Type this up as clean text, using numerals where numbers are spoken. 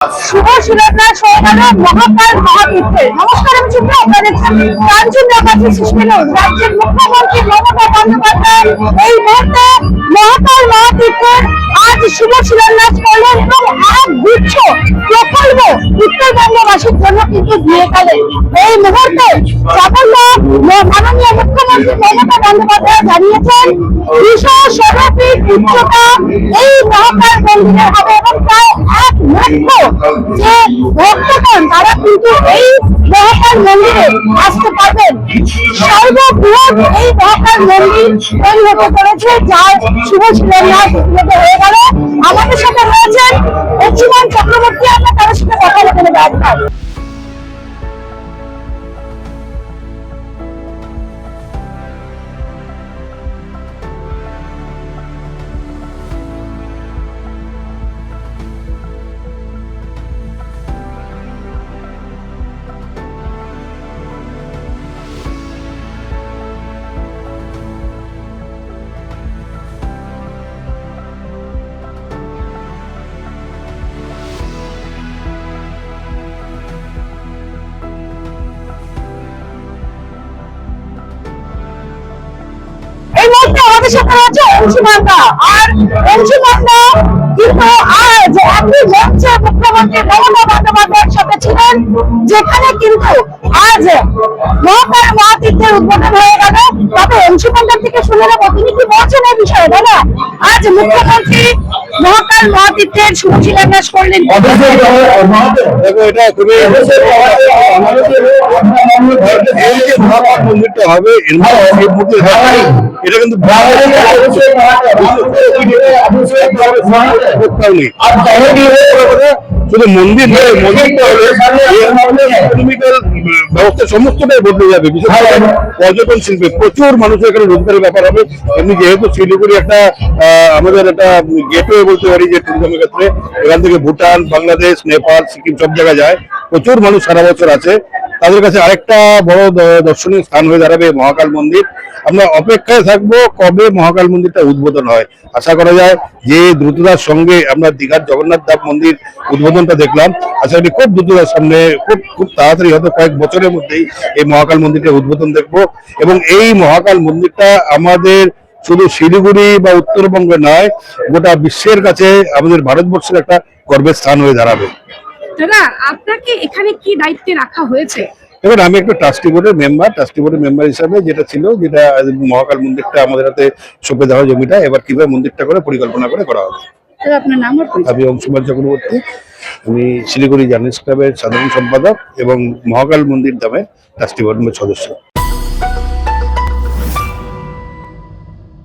শুভ শিলান্যাস হয়ে গেল মহাকাল মহাতীর্থের। নমস্কার, আমি চিন্তা আপনাদের কাঞ্চনজঙ্ঘা সুস্মিল রাজ্যের মুখ্যমন্ত্রী মমতা বন্দ্যোপাধ্যায় এই মুহূর্তে মহাকাল মহাতীর্থের আজ শুভ শিলান্যাস করলেন এবং এক গুচ্ছ প্রকল্প উত্তরবঙ্গবাসীর জন্য কিন্তু দিয়ে গেলেন। এই মুহূর্তে সাফল্য মাননীয় মুখ্যমন্ত্রী মমতা বন্দ্যোপাধ্যায় জানিয়েছেন 216 ফিট উচ্চতা এই মহাকাল মন্দিরে হবে এবং প্রায় 1 লক্ষ যে ভক্তগণ তারা কিন্তু এই মহাকাল মন্দিরে আসতে পারবেন। সর্ববৃহৎ এই মহাকাল মন্দির তৈরি হতে চলেছে, যার শুভ শিলান্যাস হয়ে গেল। আমাদের সাথে রয়েছেন অংশুমান চক্রবর্তী, আমরা তার সাথে কথা বলে ব্যবহার। এই মুহূর্তে আমাদের সাথে আছে অংশুমানদা, আর অংশুমানদা কিন্তু আজ একই মঞ্চে মুখ্যমন্ত্রী মমতা বন্দ্যোপাধ্যায়ের সাথে ছিলেন, যেখানে কিন্তু আজ মহাকাল মহাতীর্থের উদ্বোধন হয়ে গেল। তবে অংশুমানদার থেকে শুনে নেব তিনি কি বলছেন এই বিষয়ে। দাদা, আজ মুখ্যমন্ত্রী মহাকাল মহাতীর্থের শুভ শিলান্যাস করলেন। এটা খুবই মন্দিরটা হবে, এটা কিন্তু শুধু মন্দির নয়, মন্দিরটা হলে ব্যবস্থা সমস্তটাই বদলে যাবে। বিশেষ করে পর্যটন শিল্পে প্রচুর মানুষের এখানে রোজগারের ব্যাপার হবে। এমনি যেহেতু শিলিগুড়ি একটা আমাদের একটা গেটওয়ে বলতে পারি যে টুরিজমের ক্ষেত্রে, এখান থেকে ভুটান, বাংলাদেশ, নেপাল, সিকিম সব জায়গায় যায়, প্রচুর মানুষ সারা বছর আছে। তাদের কাছে আরেকটা বড় দর্শনীয় স্থান হয়ে দাঁড়াবে মহাকাল মন্দির। আমরা অপেক্ষায় থাকবো কবে মহাকাল মন্দিরটা উদ্বোধন হয়। আশা করা যায় যে দ্রুততার সঙ্গে আমরা দীঘার জগন্নাথ দেব মন্দির উদ্বোধনটা দেখলাম, আশা করি খুব দ্রুততার সামনে খুব তাড়াতাড়ি হয়তো কয়েক বছরের মধ্যেই এই মহাকাল মন্দিরটা উদ্বোধন দেখবো। এবং এই মহাকাল মন্দিরটা আমাদের শুধু শিলিগুড়ি বা উত্তরবঙ্গে নয়, গোটা বিশ্বের কাছে আমাদের ভারতবর্ষের একটা গর্বের স্থান হয়ে দাঁড়াবে। দাদা, আপনাকে এখানে কি দায়িত্বে রাখা হয়েছে? এবার আমি একটা ট্রাস্টি বোর্ডের মেম্বার হিসাবে যেটা মহাকাল মন্দিরটা আমাদের হাতে সঁপে দেওয়া জমিটা এবার কিভাবে মন্দিরটা করে পরিকল্পনা করে করা হবে। আপনার নাম? আমি অংশুমান চক্রবর্তী, আমি শিলিগুড়ি জার্নালিস্ট ক্লাবের সাধারণ সম্পাদক এবং মহাকাল মন্দির ধামের ট্রাস্টি বোর্ডের সদস্য।